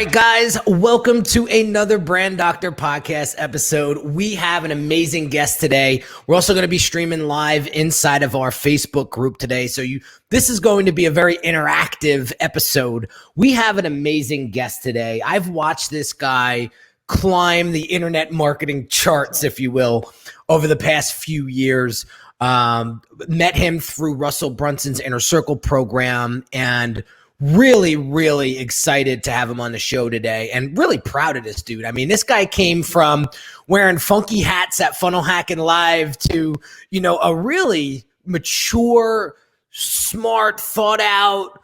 right, guys, welcome to another Brand Doctor podcast episode. We have an amazing guest today. We're also going to be streaming live inside of our Facebook group today. So this is going to be a very interactive episode. We have an amazing guest today. I've watched this guy climb the internet marketing charts, if you will, over the past few years. Met him through Russell Brunson's Inner Circle program, and really excited to have him on the show today, and really proud of this dude. I mean, this guy came from wearing funky hats at Funnel Hacking Live to, a really mature, smart, thought out,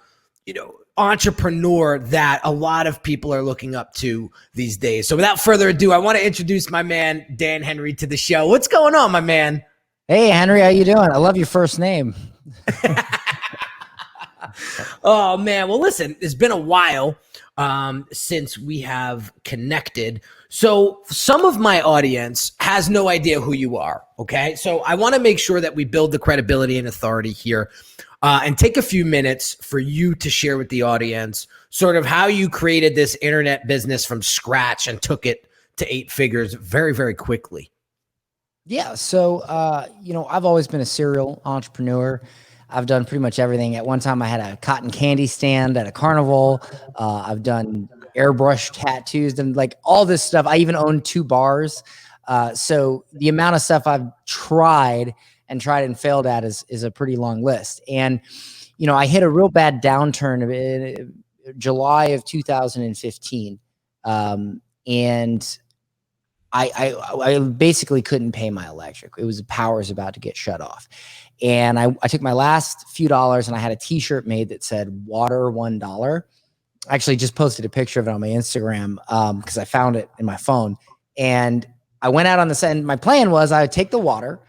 entrepreneur that a lot of people are looking up to these days. So without further ado, I want to introduce my man, Dan Henry, to the show. What's going on, my man? Hey, Henry, how you doing? I love your first name. Oh, man. Well, listen, it's been a while since we have connected. So some of my audience has no idea who you are, okay? So I want to make sure that we build the credibility and authority here and take a few minutes for you to share with the audience sort of how you created this internet business from scratch and took it to 8 figures very quickly. Yeah, so, I've always been a serial entrepreneur. I've done pretty much everything. At one time, I had a cotton candy stand at a carnival. I've done airbrush tattoos and like all this stuff. I even own 2 bars. So the amount of stuff I've tried and failed at is a pretty long list. And, I hit a real bad downturn in July of 2015. And I basically couldn't pay my electric. It was the power's about to get shut off. And I took my last few dollars and I had a t-shirt made that said water $1. I actually just posted a picture of it on my Instagram because I found it in my phone. And I went out on the side, and my plan was I would take the water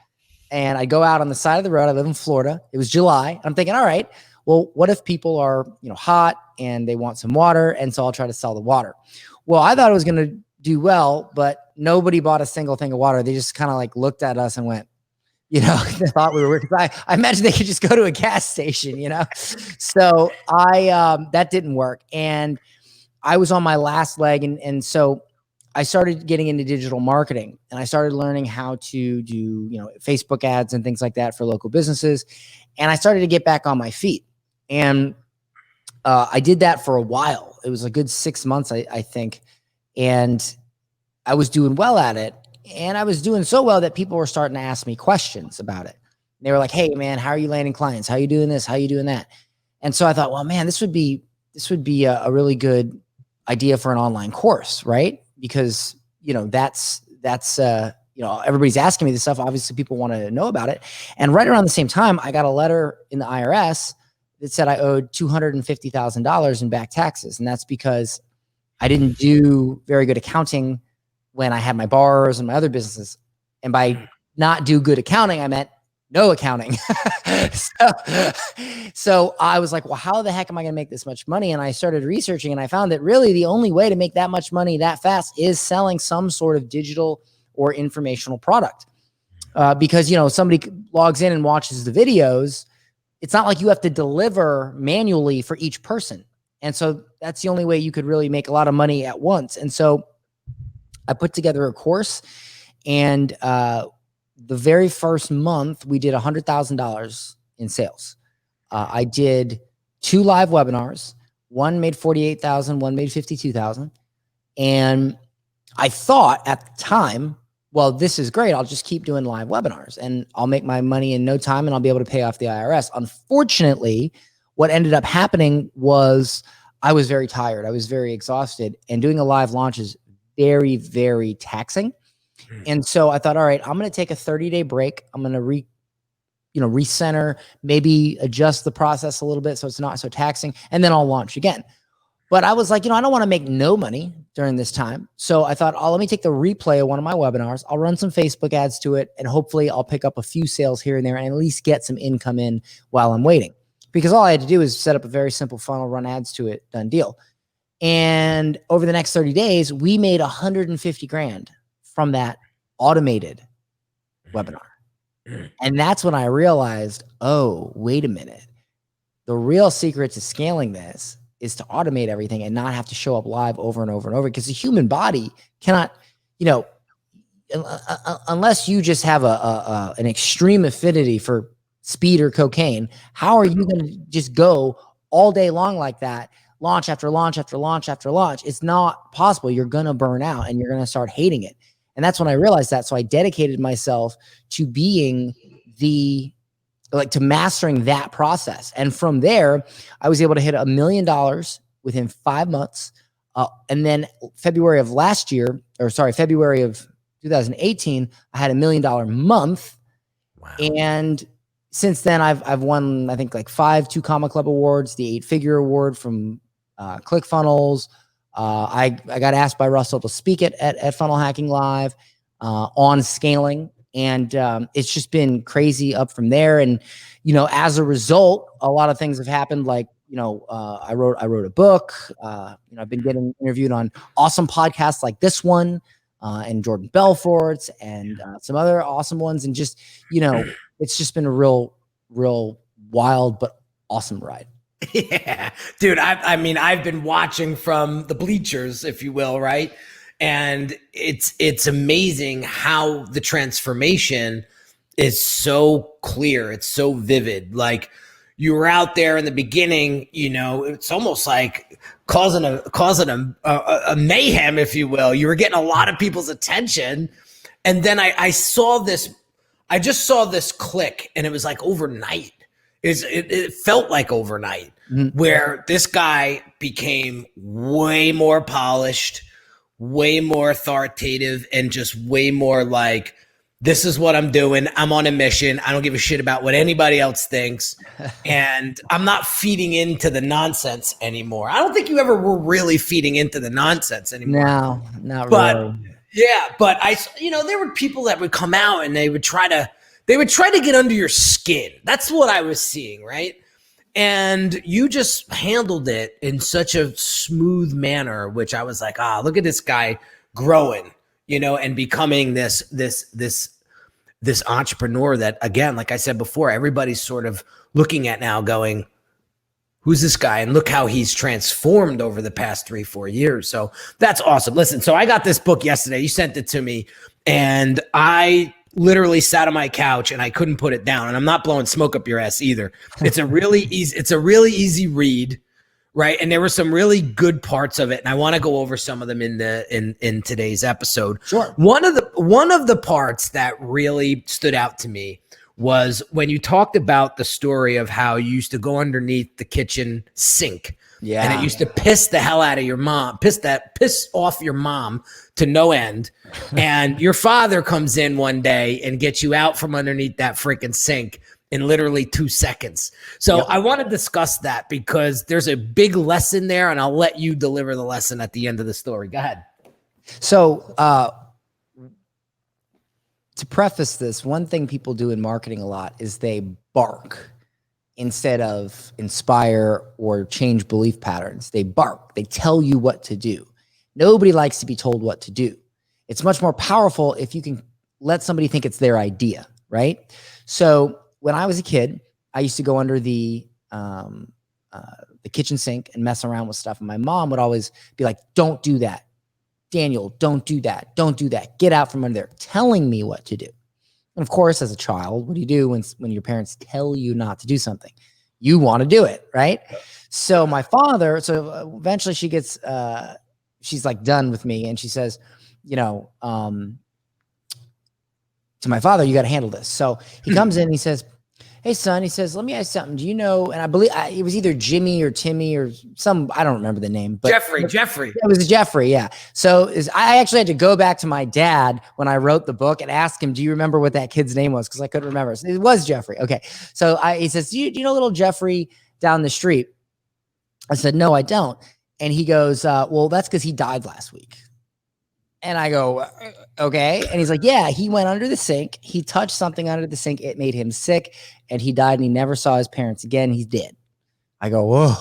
and I'd go out on the side of the road. I live in Florida. It was July. I'm thinking, all right, well, what if people are, hot and they want some water? And so I'll try to sell the water. Well, I thought it was going to do well, but nobody bought a single thing of water. They just kind of like looked at us and went, they thought we were weird. I imagine they could just go to a gas station, So that didn't work. And I was on my last leg. And so I started getting into digital marketing, and I started learning how to do, Facebook ads and things like that for local businesses. And I started to get back on my feet. And I did that for a while. It was a good 6 months, I think. And I was doing well at it. And I was doing so well that people were starting to ask me questions about it. They were like, hey, man, how are you landing clients? How are you doing this? How are you doing that? And so I thought, well, man, this would be a really good idea for an online course, right? Because, that's everybody's asking me this stuff. Obviously, people want to know about it. And right around the same time, I got a letter in the IRS that said I owed $250,000 in back taxes. And that's because I didn't do very good accounting when I had my bars and my other businesses. And by not do good accounting, I meant no accounting. So I was like, well, how the heck am I going to make this much money? And I started researching, and I found that really the only way to make that much money that fast is selling some sort of digital or informational product. Because, somebody logs in and watches the videos. It's not like you have to deliver manually for each person. And so that's the only way you could really make a lot of money at once. And so I put together a course, and the very first month we did $100,000 in sales. I did 2 live webinars. One made $48,000, one made $52,000. And I thought at the time, well, this is great. I'll just keep doing live webinars and I'll make my money in no time and I'll be able to pay off the IRS. Unfortunately, what ended up happening was I was very tired. I was very exhausted, and doing a live launch is very, very taxing. And so I thought, all right, I'm going to take a 30-day break. I'm going to recenter, maybe adjust the process a little bit so it's not so taxing, and then I'll launch again. But I was like, I don't want to make no money during this time. So I thought, let me take the replay of one of my webinars. I'll run some Facebook ads to it, and hopefully I'll pick up a few sales here and there and at least get some income in while I'm waiting. Because all I had to do is set up a very simple funnel, run ads to it, done deal. And over the next 30 days, we made 150 grand from that automated webinar. And that's when I realized, oh, wait a minute. The real secret to scaling this is to automate everything and not have to show up live over and over and over, because the human body cannot, you know, unless you just have an extreme affinity for speed or cocaine, how are you going to just go all day long like that, launch after launch after launch after launch? It's not possible. You're going to burn out and you're going to start hating it. And that's when I realized that. So I dedicated myself to being to mastering that process. And from there, I was able to hit $1 million within 5 months. And then February of 2018, I had $1 million month. Wow. And since then I've won, I think, like 5 2 Comma Club awards, the 8-figure award from ClickFunnels. I got asked by Russell to speak at Funnel Hacking Live on scaling. And it's just been crazy up from there. And, you know, as a result, a lot of things have happened. Like, you know, I wrote a book. You know, I've been getting interviewed on awesome podcasts like this one, and Jordan Belfort's, and some other awesome ones. And just, you know, it's just been a real wild but awesome ride. Yeah, dude. I mean, I've been watching from the bleachers, if you will, right? And it's amazing how the transformation is so clear. It's so vivid. Like, you were out there in the beginning, you know, it's almost like causing a mayhem, if you will. You were getting a lot of people's attention. And then I just saw this click, and it was like overnight. It felt like overnight, where this guy became way more polished, way more authoritative, and just way more like, this is what I'm doing. I'm on a mission. I don't give a shit about what anybody else thinks. And I'm not feeding into the nonsense anymore. I don't think you ever were really feeding into the nonsense anymore. No, not really. Yeah, but there were people that would come out and they would try to get under your skin. That's what I was seeing, right? And you just handled it in such a smooth manner, which I was like, look at this guy growing, you know, and becoming this entrepreneur that, again, like I said before, everybody's sort of looking at now going, who's this guy? And look how he's transformed over the past 3-4 years. So that's awesome. Listen, so I got this book yesterday. You sent it to me, and I literally sat on my couch and I couldn't put it down. And I'm not blowing smoke up your ass either. It's a really easy read, right? And there were some really good parts of it, and I want to go over some of them in today's episode. Sure. One of the parts that really stood out to me was when you talked about the story of how you used to go underneath the kitchen sink. Yeah. And it used to piss the hell out of your mom, piss off your mom to no end. And your father comes in one day and gets you out from underneath that freaking sink in literally 2 seconds. So yep. I want to discuss that because there's a big lesson there, and I'll let you deliver the lesson at the end of the story. Go ahead. So to preface this, one thing people do in marketing a lot is they bark instead of inspire or change belief patterns. They bark. They tell you what to do. Nobody likes to be told what to do. It's much more powerful if you can let somebody think it's their idea, right? So when I was a kid, I used to go under the kitchen sink and mess around with stuff. And my mom would always be like, don't do that. Daniel, don't do that. Don't do that. Get out from under there, telling me what to do. And of course, as a child, what do you do when your parents tell you not to do something? You want to do it, right? So my father, eventually she gets, she's like done with me. And she says, to my father, you got to handle this. So he comes in and he says, hey, son, he says, let me ask you something. Do you know, and I believe it was either Jimmy or Timmy or I don't remember the name. But Jeffrey. It was Jeffrey, yeah. So I actually had to go back to my dad when I wrote the book and ask him, do you remember what that kid's name was? Because I couldn't remember. So it was Jeffrey. Okay. So he says, do you know little Jeffrey down the street? I said, no, I don't. And he goes, well, that's because he died last week. And I go, okay. And he's like, yeah, he went under the sink. He touched something under the sink. It made him sick and he died and he never saw his parents again. He's dead. I go, whoa.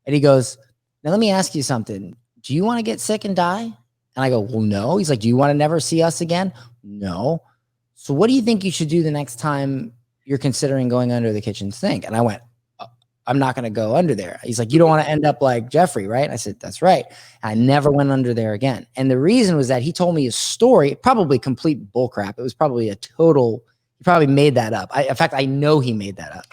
And he goes, now let me ask you something. Do you want to get sick and die? And I go, well, no. He's like, do you want to never see us again? No. So what do you think you should do the next time you're considering going under the kitchen sink? And I went, I'm not going to go under there. He's like, you don't want to end up like Jeffrey, right? I said, that's right. And I never went under there again. And the reason was that he told me a story, probably complete bullcrap. It was probably a total, he probably made that up. In fact, I know he made that up.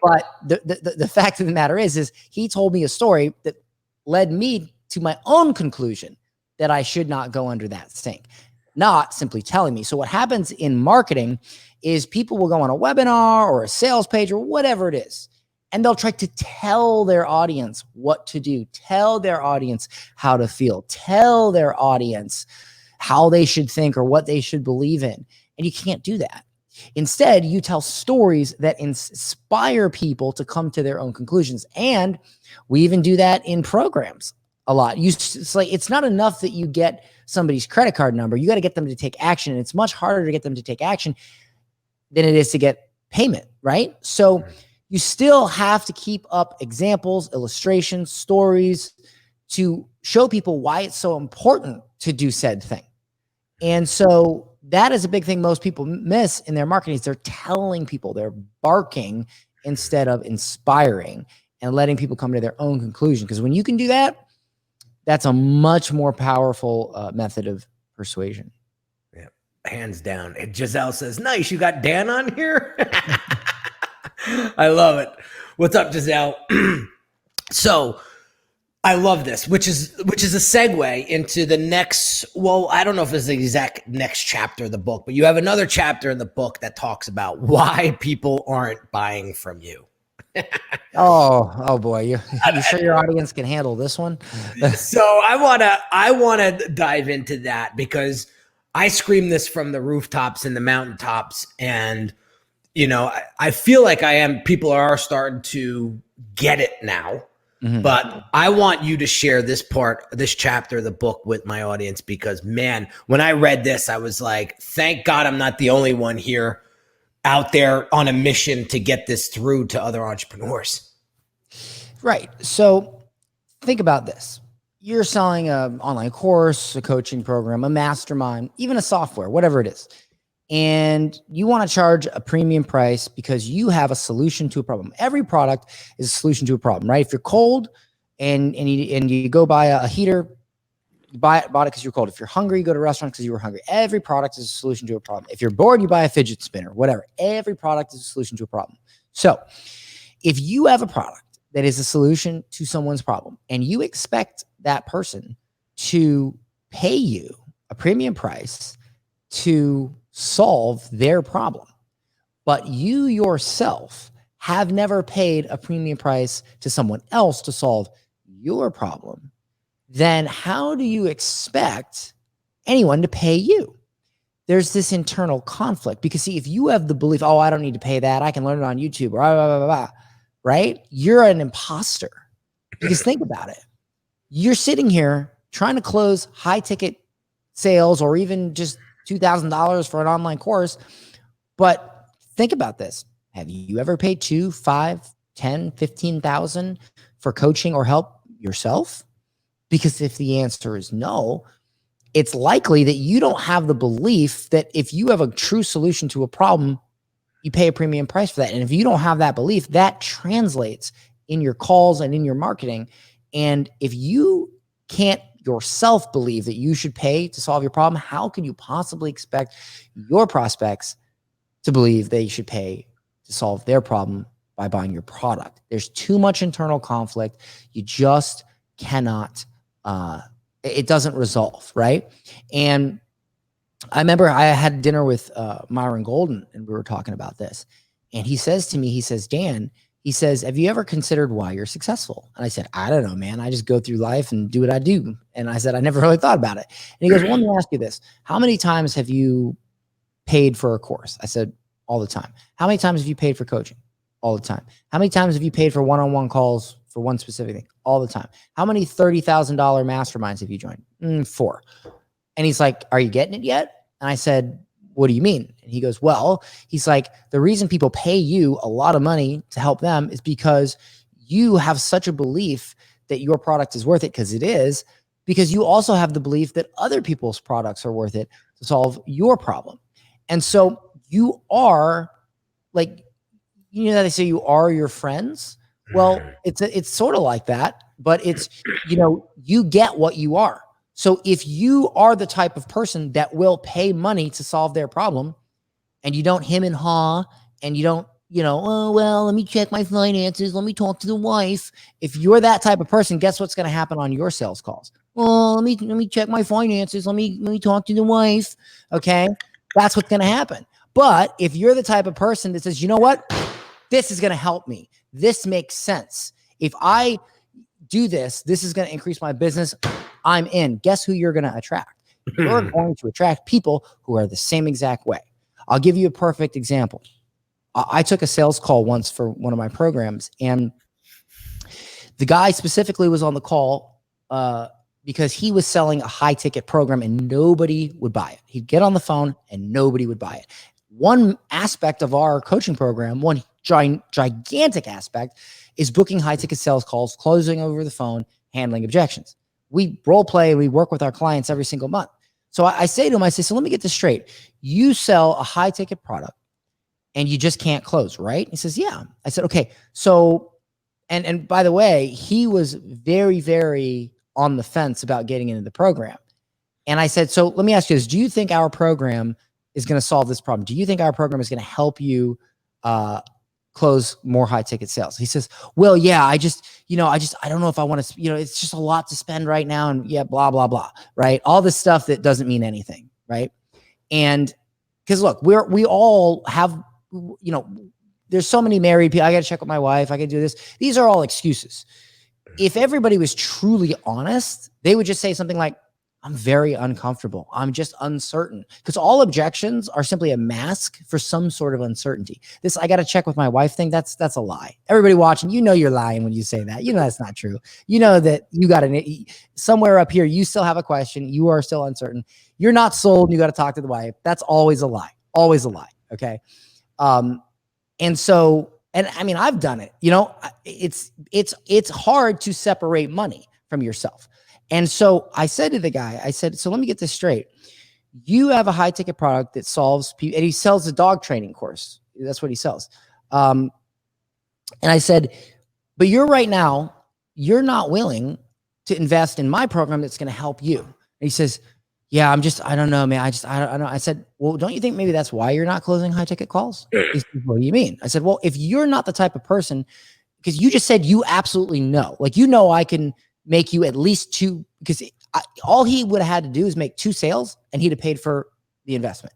But the fact of the matter is he told me a story that led me to my own conclusion that I should not go under that sink, not simply telling me. So what happens in marketing is people will go on a webinar or a sales page or whatever it is, and they'll try to tell their audience what to do, tell their audience how to feel, tell their audience how they should think or what they should believe in. And you can't do that. Instead, you tell stories that inspire people to come to their own conclusions. And we even do that in programs a lot. It's like, it's not enough that you get somebody's credit card number. You got to get them to take action. And it's much harder to get them to take action than it is to get payment, right? So you still have to keep up examples, illustrations, stories to show people why it's so important to do said thing. And so that is a big thing most people miss in their marketing is they're telling people, they're barking instead of inspiring and letting people come to their own conclusion. Because when you can do that, that's a much more powerful method of persuasion. Yeah, hands down. And Giselle says, nice, you got Dan on here? I love it. What's up, Giselle? So I love this, which is a segue into the next, well, I don't know if it's the exact next chapter of the book, but you have another chapter in the book that talks about why people aren't buying from you. Oh boy. You sure your audience can handle this one? So I wanna dive into that because I scream this from the rooftops and the mountaintops, and you know, I feel like people are starting to get it now. Mm-hmm. But I want you to share this chapter of the book with my audience, because man, when I read this, I was like, thank God I'm not the only one here out there on a mission to get this through to other entrepreneurs. Right. So think about this. You're selling an online course, a coaching program, a mastermind, even a software, whatever it is. And you want to charge a premium price because you have a solution to a problem. Every product is a solution to a problem, right? If you're cold and you go buy a heater, you bought it because you're cold. If you're hungry, you go to a restaurant because you were hungry. Every product is a solution to a problem. If you're bored, you buy a fidget spinner, whatever. Every product is a solution to a problem. So if you have a product that is a solution to someone's problem and you expect that person to pay you a premium price to solve their problem, but you yourself have never paid a premium price to someone else to solve your problem, then how do you expect anyone to pay you? There's this internal conflict because see, if you have the belief, oh, I don't need to pay that, I can learn it on YouTube, or blah, blah, blah, blah, right? You're an imposter. Because think about it. You're sitting here trying to close high ticket sales or even just $2,000 for an online course. But think about this. Have you ever paid $2,000, $5,000, $10,000, $15,000 for coaching or help yourself? Because if the answer is no, it's likely that you don't have the belief that if you have a true solution to a problem, you pay a premium price for that. And if you don't have that belief, that translates in your calls and in your marketing. And if you can't yourself believe that you should pay to solve your problem, how can you possibly expect your prospects to believe they should pay to solve their problem by buying your product? There's too much internal conflict. You just cannot, it doesn't resolve, right? And I remember I had dinner with Myron Golden and we were talking about this. And he says to me, he says, Dan, he says, have you ever considered why you're successful? And I said, I don't know, man. I just go through life and do what I do. And I said, I never really thought about it. And he goes, well, let me ask you this. How many times have you paid for a course? I said, all the time. How many times have you paid for coaching? All the time. How many times have you paid for one-on-one calls for one specific thing? All the time. How many $30,000 masterminds have you joined? 4. And he's like, are you getting it yet? And I said, what do you mean? And he goes, well, he's like, the reason people pay you a lot of money to help them is because you have such a belief that your product is worth it, because it is, because you also have the belief that other people's products are worth it to solve your problem. And so you are like, you know, they say you are your friends. Well, it's sort of like that, but it's, you get what you are. So if you are the type of person that will pay money to solve their problem, and you don't hem and haw, and you don't, oh, well, let me check my finances, let me talk to the wife. If you're that type of person, guess what's going to happen on your sales calls? Well, let me check my finances, let me talk to the wife. Okay, that's what's going to happen. But if you're the type of person that says, you know what, this is going to help me, this makes sense, if I do this, this is going to increase my business, I'm in. Guess who you're going to attract? You're going to attract people who are the same exact way. I'll give you a perfect example. I took a sales call once for one of my programs, and the guy specifically was on the call because he was selling a high ticket program and nobody would buy it. He'd get on the phone and nobody would buy it. One aspect of our coaching program, one gigantic aspect, is booking high ticket sales calls, closing over the phone, handling objections. We role play, we work with our clients every single month. So I say to him, so let me get this straight. You sell a high ticket product and you just can't close, right? He says, yeah. I said, okay. So, and by the way, he was very, very on the fence about getting into the program. And I said, so let me ask you this. Do you think our program is going to solve this problem? Do you think our program is going to help you close more high ticket sales? He says, well, yeah, I don't know if I want to, it's just a lot to spend right now. And yeah, blah, blah, blah. Right. All this stuff that doesn't mean anything. Right. And because look, we all have, there's so many married people. I got to check with my wife. I got to do this. These are all excuses. If everybody was truly honest, they would just say something like, I'm very uncomfortable. I'm just uncertain, because all objections are simply a mask for some sort of uncertainty. This, I got to check with my wife thing. That's a lie. Everybody watching, you're lying when you say that. That's not true. That you got somewhere up here, you still have a question. You are still uncertain. You're not sold. And you got to talk to the wife. That's always a lie. Always a lie. Okay. And so, and I mean, I've done it, it's hard to separate money from yourself. And so I said to the guy, so let me get this straight. You have a high ticket product that solves people, and he sells a dog training course. That's what he sells. And I said, but you're not willing to invest in my program that's going to help you. And he says, yeah, I don't know, man. I don't know. I said, well, don't you think maybe that's why you're not closing high ticket calls? He said, what do you mean? I said, well, if you're not the type of person, because you just said you absolutely know, I can make you at least two, because all he would have had to do is make 2 sales and he'd have paid for the investment.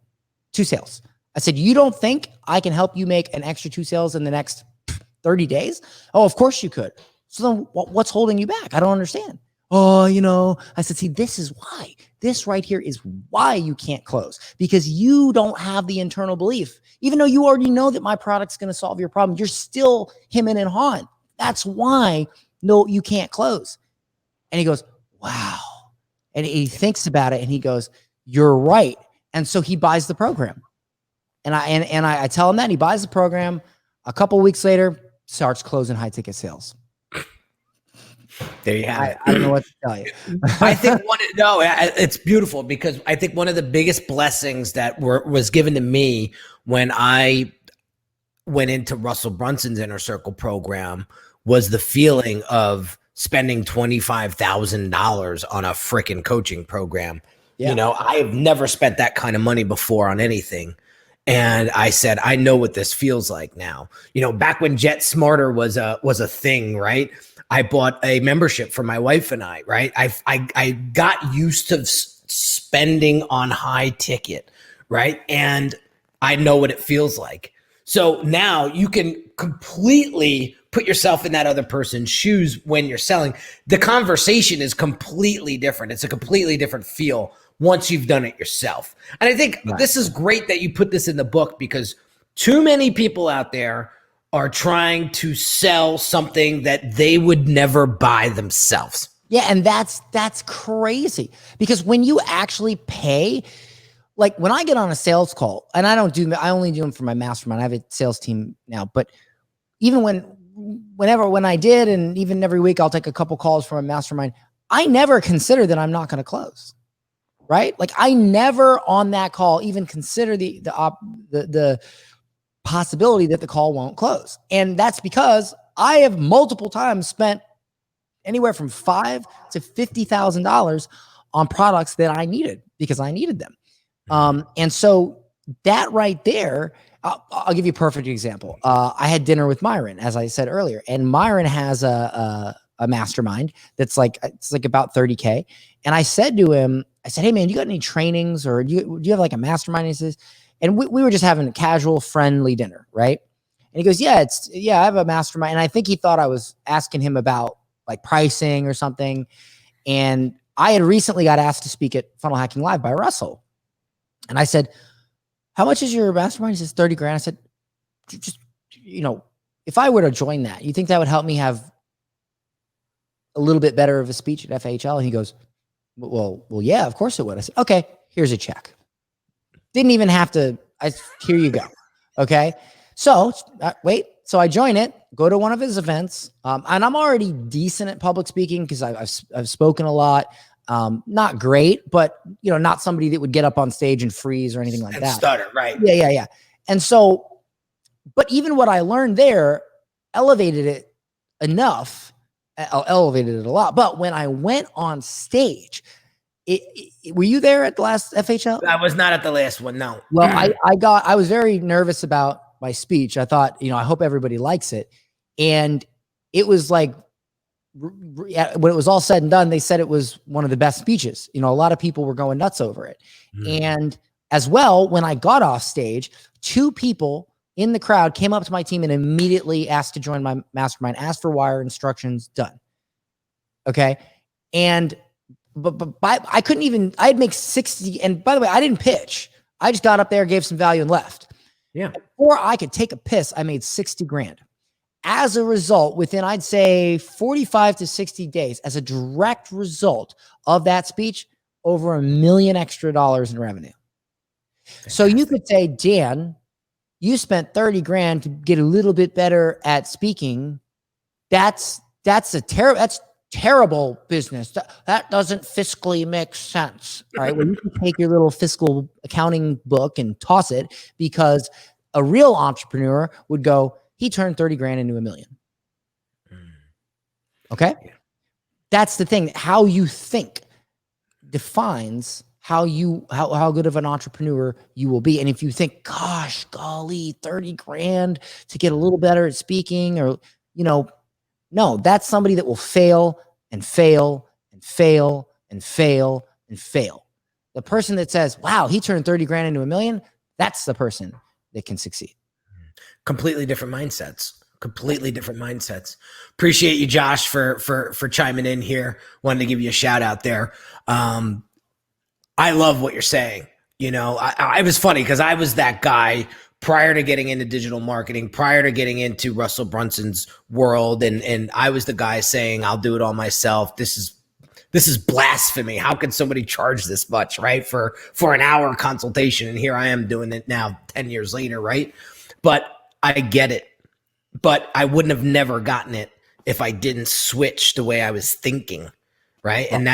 2 sales. I said, you don't think I can help you make an extra 2 sales in the next 30 days? Oh, of course you could. So then what's holding you back? I don't understand. Oh, I said, see, this right here is why you can't close, because you don't have the internal belief. Even though you already know that my product's going to solve your problem, you're still hemming and hawing. That's why, no, you can't close. And he goes, wow. And he thinks about it and he goes, you're right. And so he buys the program. And I tell him that, and he buys the program. A couple of weeks later, starts closing high ticket sales. There you have it. I don't know what to tell you. I think it's beautiful, because I think one of the biggest blessings that was given to me when I went into Russell Brunson's Inner Circle program was the feeling of spending $25,000 on a freaking coaching program. Yeah. I have never spent that kind of money before on anything. And I said, I know what this feels like now. Back when Jet Smarter was a thing, right? I bought a membership for my wife and I, right? I got used to spending on high ticket, right? And I know what it feels like. So now you can completely put yourself in that other person's shoes when you're selling. The conversation is completely different. It's a completely different feel once you've done it yourself. And I think This is great that you put this in the book, because too many people out there are trying to sell something that they would never buy themselves. Yeah, and that's crazy, because when you actually pay, like when I get on a sales call, and I only do them for my mastermind. I have a sales team now, but even when I did, and even every week I'll take a couple calls from a mastermind, I never consider that I'm not going to close, right? Like I never on that call even consider the possibility that the call won't close. And that's because I have multiple times spent anywhere from $5,000 to $50,000 on products that I needed because I needed them. And so that right there, I'll give you a perfect example. I had dinner with Myron, as I said earlier, and Myron has a mastermind that's like, it's like about 30K. And I said to him, I said, hey man, you got any trainings or do you have like a mastermind? And he says, and we were just having a casual, friendly dinner, right? And he goes, yeah, I have a mastermind. And I think he thought I was asking him about like pricing or something. And I had recently got asked to speak at Funnel Hacking Live by Russell. And I said, how much is your mastermind? He says 30 grand. I said, just, if I were to join that, you think that would help me have a little bit better of a speech at FHL? And he goes, well, yeah, of course it would. I said, okay, here's a check. Didn't even have to, here you go. Okay. So so I join it, go to one of his events. And I'm already decent at public speaking because I've spoken a lot. Not great, but not somebody that would get up on stage and freeze or anything like that. Stutter, right? Yeah. And so, but even what I learned there elevated it enough. Elevated it a lot. But when I went on stage, were you there at the last FHL? I was not at the last one. No. Well, I was very nervous about my speech. I thought, I hope everybody likes it. And it was like, when it was all said and done, they said it was one of the best speeches. A lot of people were going nuts over it. And as well, when I got off stage, 2 people in the crowd came up to my team and immediately asked to join my mastermind, asked for wire instructions, done. Okay. But I couldn't even, I'd make 60. And by the way, I didn't pitch. I just got up there, gave some value and left. Yeah. Before I could take a piss, I made 60 grand. As a result, within, I'd say 45 to 60 days, as a direct result of that speech, over $1 million extra in revenue. Fantastic. So you could say, Dan, you spent 30 grand to get a little bit better at speaking. That's terrible business. That doesn't fiscally make sense. All right. Well, you can take your little fiscal accounting book and toss it, because a real entrepreneur would go, he turned 30 grand into $1 million. Okay. Yeah. That's the thing. How you think defines how good of an entrepreneur you will be. And if you think, gosh, golly, 30 grand to get a little better at speaking, or, no, that's somebody that will fail and fail and fail and fail and fail. The person that says, wow, he turned 30 grand into $1 million, that's the person that can succeed. Completely different mindsets. Appreciate you, Josh, for chiming in here. Wanted to give you a shout out there. I love what you're saying. I was funny because I was that guy prior to getting into digital marketing, prior to getting into Russell Brunson's world. And I was the guy saying, I'll do it all myself. This is blasphemy. How can somebody charge this much, right? For an hour consultation. And here I am doing it now 10 years later, right? But I get it. But I wouldn't have never gotten it if I didn't switch the way I was thinking. Right. And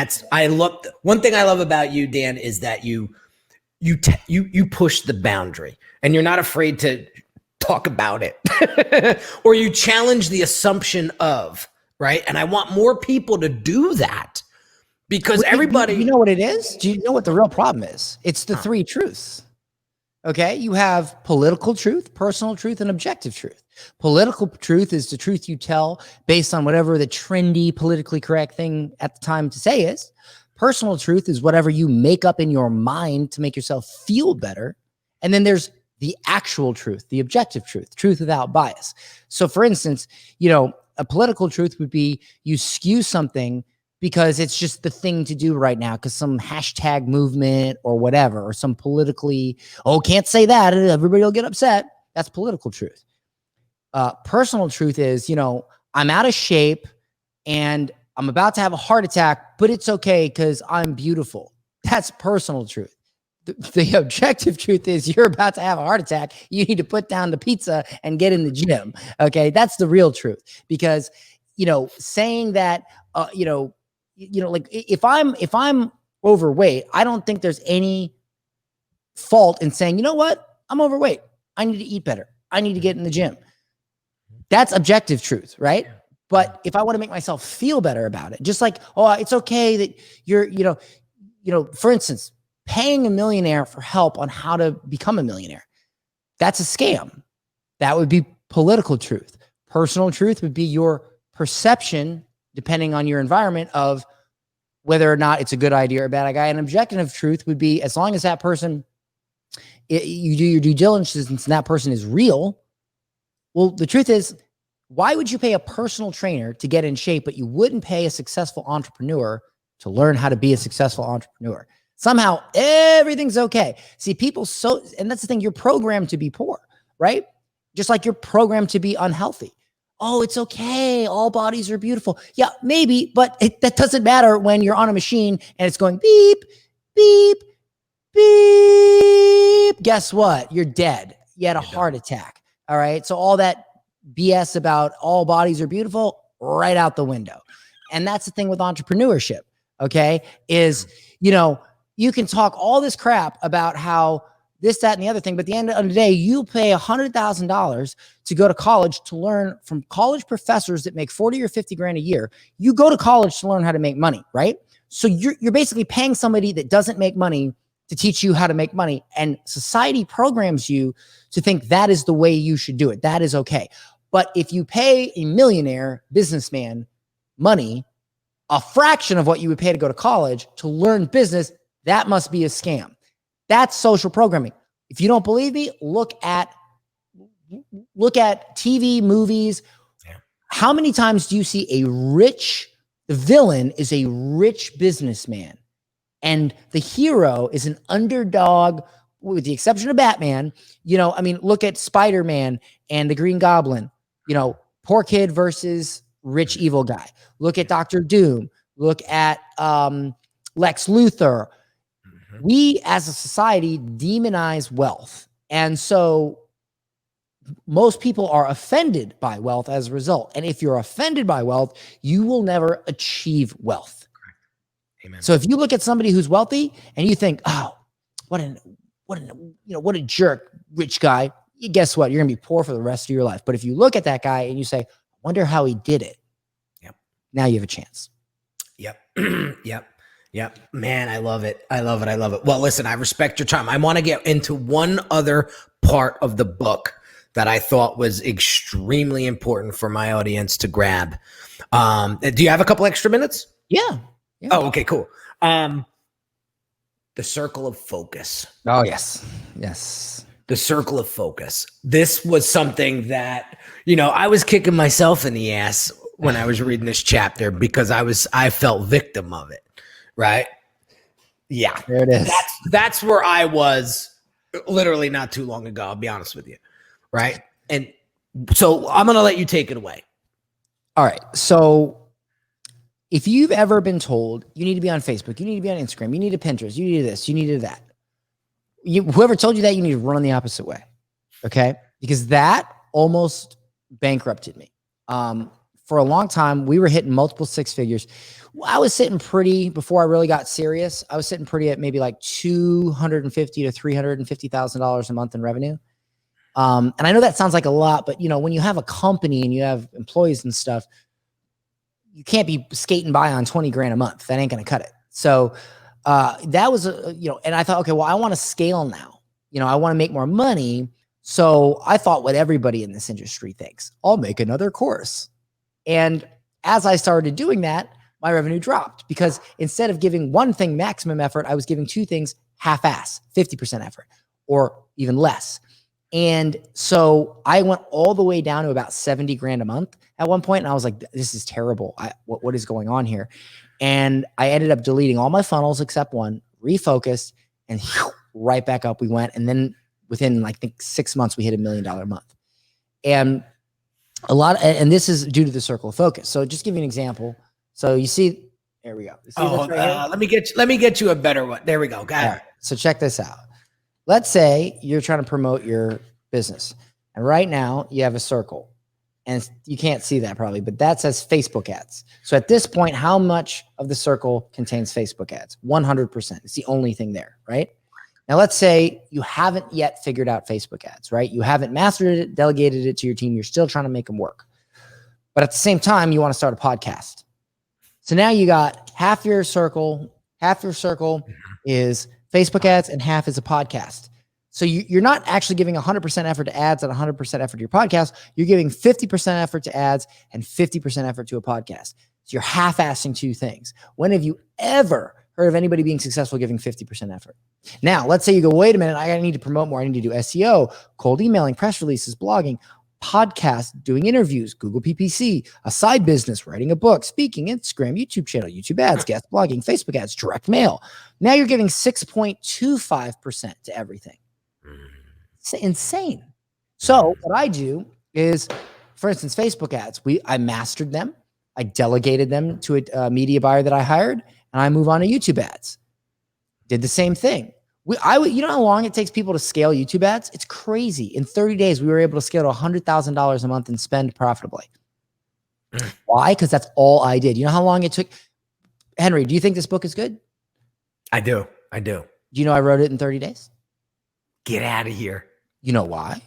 one thing I love about you, Dan, is that you push the boundary and you're not afraid to talk about it or you challenge the assumption of, right. And I want more people to do that, because everybody, you know what it is? Do you know what the real problem is? It's the 3 truths. Okay. You have political truth, personal truth, and objective truth. Political truth is the truth you tell based on whatever the trendy, politically correct thing at the time to say is. Personal truth is whatever you make up in your mind to make yourself feel better. And then there's the actual truth, the objective truth without bias. So for instance, a political truth would be you skew something because it's just the thing to do right now, because some hashtag movement or whatever, or some politically, can't say that, everybody will get upset. That's political truth. Personal truth is, I'm out of shape and I'm about to have a heart attack, but it's okay because I'm beautiful. That's personal truth. The objective truth is you're about to have a heart attack. You need to put down the pizza and get in the gym. Okay. That's the real truth, because, saying that, like if I'm overweight, I don't think there's any fault in saying, you know what? I'm overweight. I need to eat better. I need to get in the gym. That's objective truth, right? But if I want to make myself feel better about it, just like, oh, it's okay that you're, for instance, paying a millionaire for help on how to become a millionaire, that's a scam. That would be political truth. Personal truth would be your perception, depending on your environment, of whether or not it's a good idea or a bad idea. And objective truth would be, as long as that person, you do your due diligence and that person is real. Well, the truth is, why would you pay a personal trainer to get in shape, but you wouldn't pay a successful entrepreneur to learn how to be a successful entrepreneur? Somehow everything's okay. See, and that's the thing, you're programmed to be poor, right? Just like you're programmed to be unhealthy. Oh, it's okay. All bodies are beautiful. Yeah, maybe, but that doesn't matter when you're on a machine and it's going beep, beep, beep. Guess what? You're dead. You had a heart attack. All right. So all that BS about all bodies are beautiful, right out the window. And that's the thing with entrepreneurship. Okay. Is, you can talk all this crap about how this, that, and the other thing, but at the end of the day, you pay $100,000 to go to college to learn from college professors that make 40 or 50 grand a year. You go to college to learn how to make money, right? So you're basically paying somebody that doesn't make money to teach you how to make money. And society programs you to think that is the way you should do it. That is okay. But if you pay a millionaire businessman money, a fraction of what you would pay to go to college to learn business, that must be a scam. That's social programming. If you don't believe me, look at TV, movies. Yeah. How many times do you see the villain is a rich businessman and the hero is an underdog, with the exception of Batman? Look at Spider-Man and the Green Goblin, poor kid versus rich evil guy. Look at Dr. Doom. Look at Lex Luthor. We as a society demonize wealth. And so most people are offended by wealth as a result. And if you're offended by wealth, you will never achieve wealth. Amen. So if you look at somebody who's wealthy and you think, oh, what a jerk, rich guy, guess what? You're going to be poor for the rest of your life. But if you look at that guy and you say, I wonder how he did it. Yep. Now you have a chance. Yep. Yep. Man, I love it. I love it. Well, listen, I respect your time. I want to get into one other part of the book that I thought was extremely important for my audience to grab. Do you have a couple extra minutes? Yeah. Oh, okay, cool. The circle of focus. Oh, yes. Yes. The circle of focus. This was something that, I was kicking myself in the ass when I was reading this chapter because I felt victim of it. Right. Yeah. There it is. That's where I was literally not too long ago. I'll be honest with you. Right. And so I'm going to let you take it away. All right. So if you've ever been told you need to be on Facebook, you need to be on Instagram, you need a Pinterest, you need this, you need that. Whoever told you that, you need to run the opposite way. Okay. Because that almost bankrupted me. For a long time, we were hitting multiple six figures. I was sitting pretty, before I really got serious, I was sitting pretty at maybe like $250,000 to $350,000 a month in revenue. And I know that sounds like a lot, but when you have a company and you have employees and stuff, you can't be skating by on 20 grand a month. That ain't going to cut it. So that was, and I thought, okay, well, I want to scale now. I want to make more money. So I thought what everybody in this industry thinks, I'll make another course. And as I started doing that, my revenue dropped because instead of giving one thing maximum effort, I was giving two things half-ass, 50% effort or even less. And so I went all the way down to about 70 grand a month at one point. And I was like, this is terrible. What is going on here? And I ended up deleting all my funnels except one, refocused, and right back up we went. And then within, I think, 6 months, we hit $1 million a month. And and this is due to the circle of focus. So just give you an example. So you see, there we go. Let me get you a better one. There we go. Got it. Right, so check this out. Let's say you're trying to promote your business. And right now you have a circle. And you can't see that probably, but that says Facebook ads. So at this point, how much of the circle contains Facebook ads? 100%. It's the only thing there, right? Now, let's say you haven't yet figured out Facebook ads, right? You haven't mastered it, delegated it to your team. You're still trying to make them work. But at the same time, you want to start a podcast. So now you got half your circle is Facebook ads and half is a podcast. So you're not actually giving 100% effort to ads and 100% effort to your podcast. You're giving 50% effort to ads and 50% effort to a podcast. So you're half-assing two things. When have you ever heard of anybody being successful giving 50% effort? Now, let's say you go, wait a minute, I need to promote more. I need to do SEO, cold emailing, press releases, blogging, podcast, doing interviews, Google PPC, a side business, writing a book, speaking, Instagram, YouTube channel, YouTube ads, guest blogging, Facebook ads, direct mail. Now you're giving 6.25% to everything. It's insane. So what I do is, for instance, Facebook ads, I mastered them. I delegated them to a media buyer that I hired, and I move on to YouTube ads. Did the same thing. You know how long it takes people to scale YouTube ads? It's crazy. In 30 days, we were able to scale to $100,000 a month and spend profitably. Why? Because that's all I did. You know how long it took? Henry, do you think this book is good? I do. Do you know I wrote it in 30 days? Get out of here. You know why?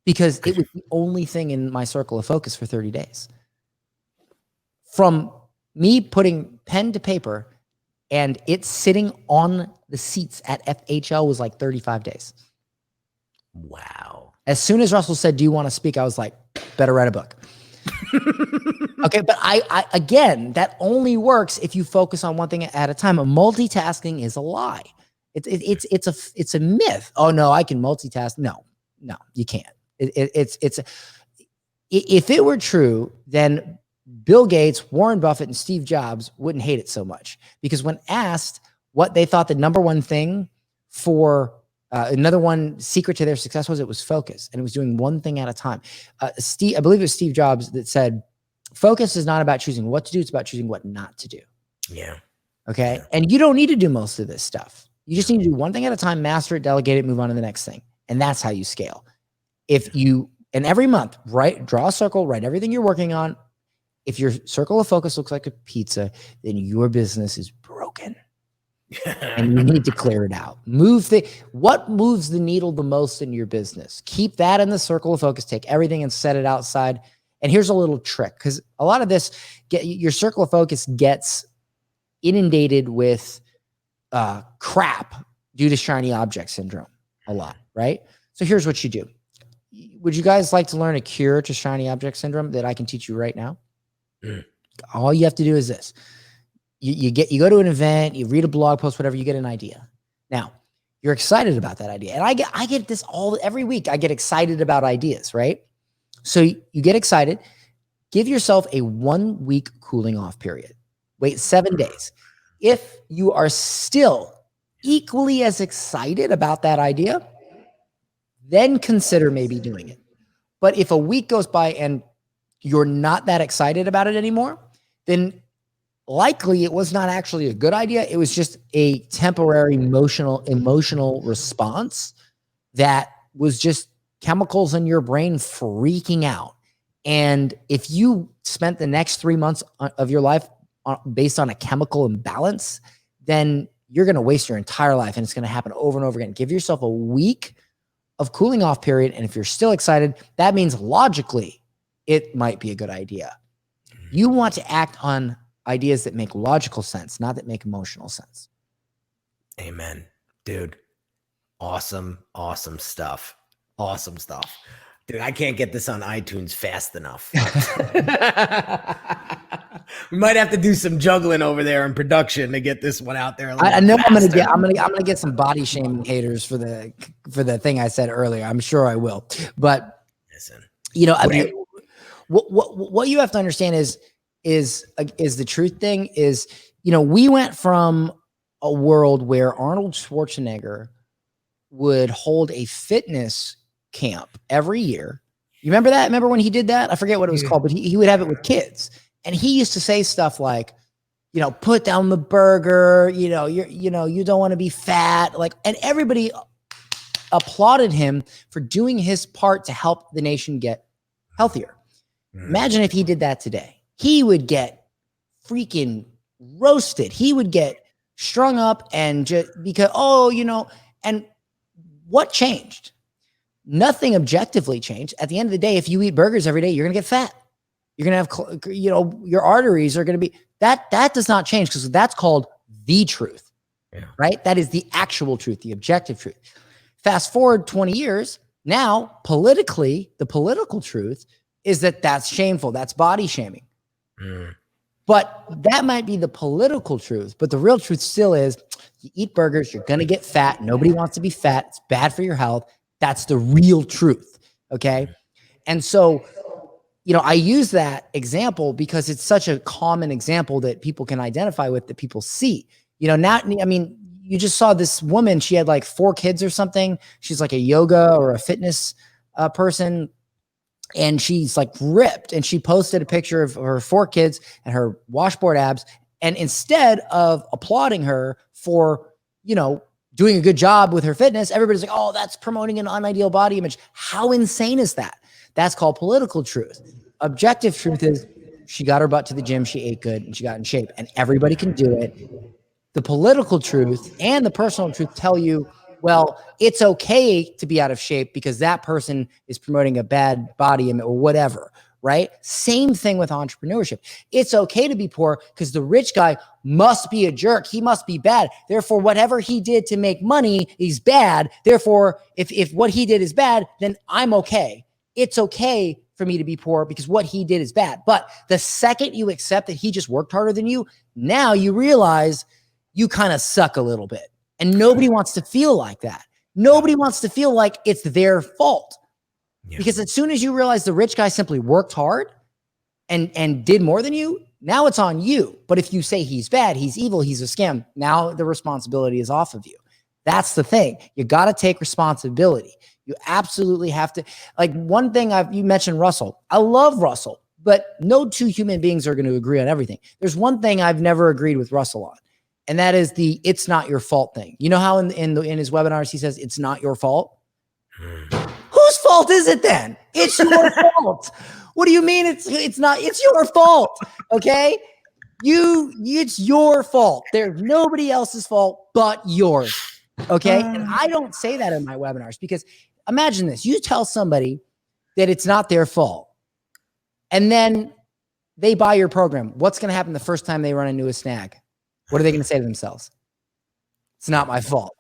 Because it was the only thing in my circle of focus for 30 days. From me putting pen to paper and it sitting on the seats at FHL was like 35 days. Wow. As soon as Russell said, do you want to speak? I was like, better write a book. Okay. But again, that only works if you focus on one thing at a time. Multitasking is a lie. It's a myth. Oh no, I can multitask. No, you can't. If it were true, then Bill Gates, Warren Buffett, and Steve Jobs wouldn't hate it so much, because when asked what they thought the number one thing for another one secret to their success was, it was focus, and it was doing one thing at a time. I believe it was Steve Jobs that said, focus is not about choosing what to do. It's about choosing what not to do. Yeah. Okay. Yeah. And you don't need to do most of this stuff. You just need to do one thing at a time, master it, delegate it, move on to the next thing. And that's how you scale. And every month, draw a circle, write everything you're working on. If your circle of focus looks like a pizza, then your business is broken. And you need to clear it out. What moves the needle the most in your business? Keep that in the circle of focus. Take everything and set it outside. And here's a little trick, because a lot of this, your circle of focus gets inundated with crap due to shiny object syndrome a lot, right? So here's what you do. Would you guys like to learn a cure to shiny object syndrome that I can teach you right now? All you have to do is this. You go to an event, you read a blog post, whatever, you get an idea. Now, you're excited about that idea. And I get this every week. I get excited about ideas, right? So you get excited. Give yourself a 1 week cooling off period. Wait 7 days. If you are still equally as excited about that idea, then consider maybe doing it. But if a week goes by and you're not that excited about it anymore, then likely it was not actually a good idea. It was just a temporary emotional response that was just chemicals in your brain freaking out. And if you spent the next 3 months of your life based on a chemical imbalance, then you're going to waste your entire life, and it's going to happen over and over again. Give yourself a week of cooling off period. And if you're still excited, that means logically it might be a good idea. You want to act on ideas that make logical sense, not that make emotional sense. Amen, dude. Awesome stuff. Awesome stuff. Dude, I can't get this on iTunes fast enough. We might have to do some juggling over there in production to get this one out there. I know faster. I'm gonna get some body shaming haters for the thing I said earlier. I'm sure I will. But listen, I mean, what you have to understand is the truth thing is, we went from a world where Arnold Schwarzenegger would hold a fitness camp every year. You remember that? Remember when he did that? I forget what it was called, but he would have it with kids. And he used to say stuff like, put down the burger, you don't want to be fat. And everybody applauded him for doing his part to help the nation get healthier. Imagine if he did that today. He would get freaking roasted. He would get strung up and just because, and what changed? Nothing objectively changed. At the end of the day, if you eat burgers every day, you're going to get fat. You're going to have, your arteries are going to be, that does not change, because that's called the truth, right? That is the actual truth, the objective truth. Fast forward 20 years, now politically, the political truth is that that's shameful. That's body shaming. But that might be the political truth. But the real truth still is, you eat burgers, you're going to get fat. Nobody wants to be fat. It's bad for your health. That's the real truth. Okay. And so, I use that example because it's such a common example that people can identify with, that people see. Now, you just saw this woman, she had like 4 kids or something. She's like a yoga or a fitness person. And she's like ripped. And she posted a picture of her 4 kids and her washboard abs. And instead of applauding her for, doing a good job with her fitness, everybody's like, oh, that's promoting an unideal body image. How insane is that? That's called political truth. Objective truth is, she got her butt to the gym, she ate good, and she got in shape, and everybody can do it. The political truth and the personal truth tell you, well, it's okay to be out of shape because that person is promoting a bad body image or whatever, right? Same thing with entrepreneurship. It's okay to be poor because the rich guy must be a jerk. He must be bad. Therefore, whatever he did to make money is bad. Therefore, if what he did is bad, then I'm okay. It's okay for me to be poor because what he did is bad. But the second you accept that he just worked harder than you, now you realize you kind of suck a little bit. And nobody wants to feel like that. Nobody wants to feel like it's their fault. Yeah. Because as soon as you realize the rich guy simply worked hard and did more than you, now it's on you. But if you say he's bad, he's evil, he's a scam, now the responsibility is off of you. That's the thing. You got to take responsibility. You absolutely have to. Like, one thing you mentioned Russell. I love Russell, but no 2 human beings are going to agree on everything. There's one thing I've never agreed with Russell on, and that is the "it's not your fault" thing. You know how in his webinars he says it's not your fault? Whose fault is it then? It's your fault. What do you mean it's not? It's your fault. Okay? It's your fault. There's nobody else's fault but yours. Okay? And I don't say that in my webinars, because imagine this. You tell somebody that it's not their fault, and then they buy your program. What's going to happen the first time they run into a snag? What are they going to say to themselves? It's not my fault.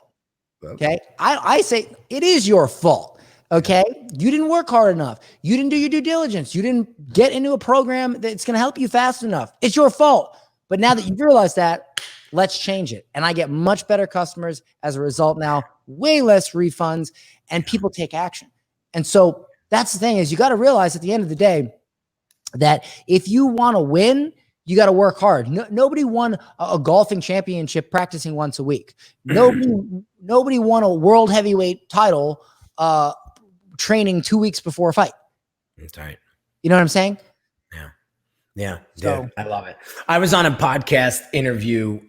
Okay. I say it is your fault. Okay. You didn't work hard enough. You didn't do your due diligence. You didn't get into a program that's going to help you fast enough. It's your fault. But now that you've realized that, let's change it. And I get much better customers as a result now, way less refunds, and people take action. And so that's the thing, is you got to realize at the end of the day that if you want to win, you got to work hard. Nobody won a golfing championship practicing once a week. Nobody won a world heavyweight title training 2 weeks before a fight. That's right. You know what I'm saying? Yeah. So, I love it. I was on a podcast interview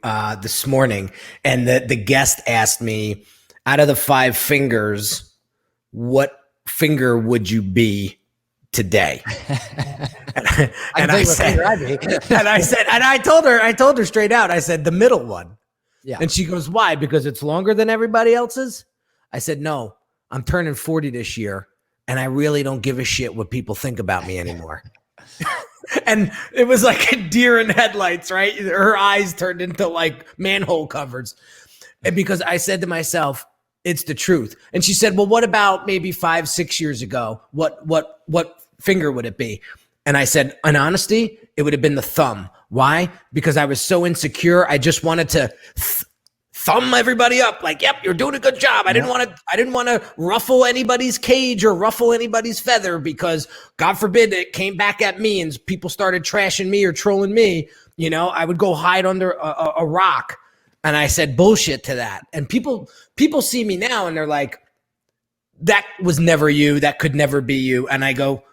this morning, and the guest asked me, out of the 5 fingers, what finger would you be today? And I told her straight out, I said, the middle one. Yeah. And she goes, why? Because it's longer than everybody else's? I said, no, I'm turning 40 this year, and I really don't give a shit what people think about me anymore. And it was like a deer in headlights, right? Her eyes turned into like manhole covers. And because I said to myself, it's the truth. And she said, well, what about maybe 5-6 years ago? What finger would it be? And I said, in honesty, it would have been the thumb. Why? Because I was so insecure. I just wanted to thumb everybody up. Like, yep, you're doing a good job. I didn't want to ruffle anybody's cage or ruffle anybody's feather, because God forbid it came back at me and people started trashing me or trolling me. You know, I would go hide under a rock. And I said bullshit to that. And people see me now and they're like, that was never you. That could never be you. And I go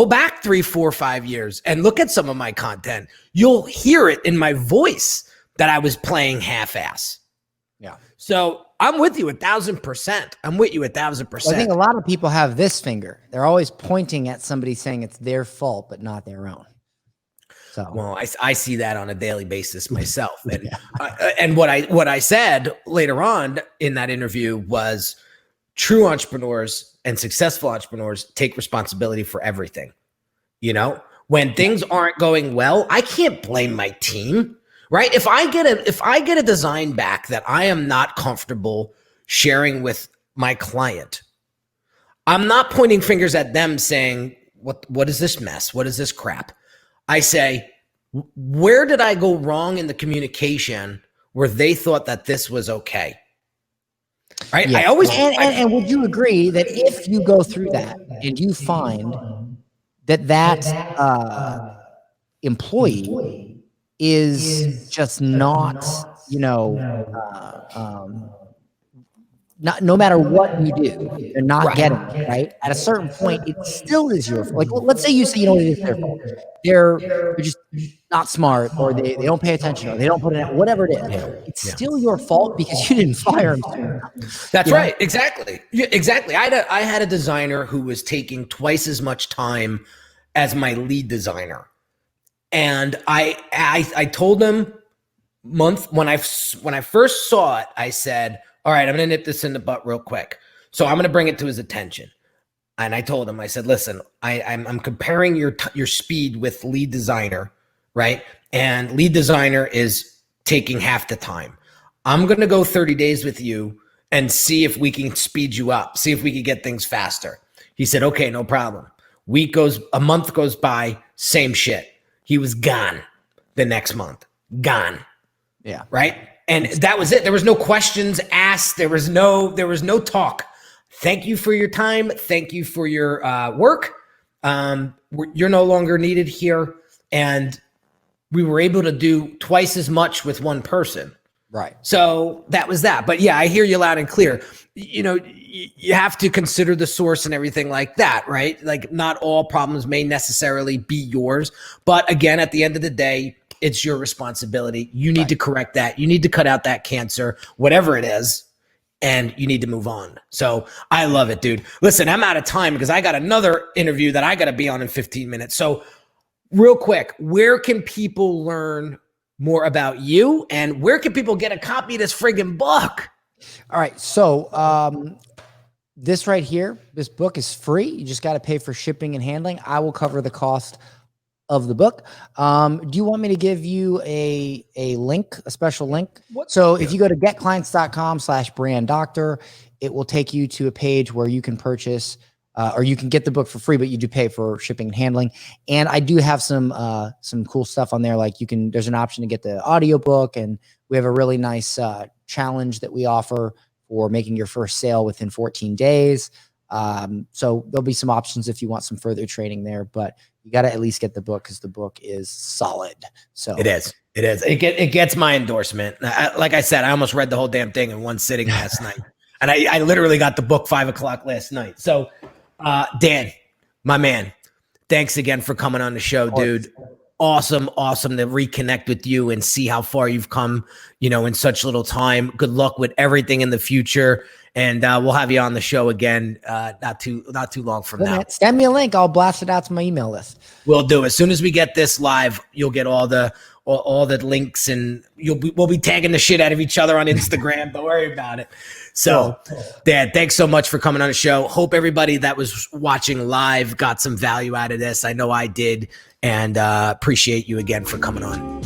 back 3, 4, 5 years and look at some of my content. You'll hear it in my voice that I was playing half-ass. Yeah. So I'm with you 1,000%. I'm with you 1,000%. I think a lot of people have this finger. They're always pointing at somebody saying it's their fault, but not their own. So, well, I see that on a daily basis myself. And and what I said later on in that interview was, true entrepreneurs and successful entrepreneurs take responsibility for everything. You know, when things aren't going well, I can't blame my team, right? If I get a design back that I am not comfortable sharing with my client, I'm not pointing fingers at them saying, what is this mess? What is this crap? I say, where did I go wrong in the communication where they thought that this was okay? Right? Yeah. I always and would you agree that if you go through that and you find that employee is just not, not, no matter what you do, they're not getting it, right? At a certain point, it still is your fault. Like, let's say you say, it is their fault. They're just not smart, or they don't pay attention, or they don't put it in, whatever it is. It's still your fault because you didn't fire them soon enough. That's right. Exactly. Yeah, exactly. I had a designer who was taking twice as much time as my lead designer. And I told him when I first saw it, I said, all right, I'm going to nip this in the butt real quick. So I'm going to bring it to his attention. And I told him, I said, listen, I'm comparing your speed with lead designer, right? And lead designer is taking half the time. I'm going to go 30 days with you and see if we can speed you up, see if we can get things faster. He said, okay, no problem. A month goes by, same shit. He was gone the next month, gone. Yeah. Right. And that was it. There was no questions asked. There was no talk. Thank you for your time. Thank you for your work. You're no longer needed here. And we were able to do twice as much with one person. Right. So that was that. But yeah, I hear you loud and clear. You have to consider the source and everything like that, right? Like, not all problems may necessarily be yours. But again, at the end of the day, it's your responsibility. You need to correct that. You need to cut out that cancer, whatever it is, and you need to move on. So I love it, dude. Listen, I'm out of time because I got another interview that I got to be on in 15 minutes. So real quick, where can people learn more about you, and where can people get a copy of this friggin' book? All right. So this right here, this book is free. You just got to pay for shipping and handling. I will cover the cost of the book. Do you want me to give you a link, a special link? So if you go to getclients.com/brand doctor, it will take you to a page where you can purchase or you can get the book for free, but you do pay for shipping and handling. And I do have some cool stuff on there. Like there's an option to get the audiobook, and we have a really nice challenge that we offer for making your first sale within 14 days. So there'll be some options if you want some further training there, but you got to at least get the book because the book is solid. So it is. It gets my endorsement. Like I said, I almost read the whole damn thing in one sitting last night, and I literally got the book 5 o'clock last night. So Dan, my man, thanks again for coming on the show, dude. Awesome to reconnect with you and see how far you've come, in such little time. Good luck with everything in the future. And we'll have you on the show again, not too long from now. Send me a link. I'll blast it out to my email list. We'll do. As soon as we get this live, you'll get all the links, and we'll be tagging the shit out of each other on Instagram. Don't worry about it. So, Dad, thanks so much for coming on the show. Hope everybody that was watching live got some value out of this. I know I did, and appreciate you again for coming on.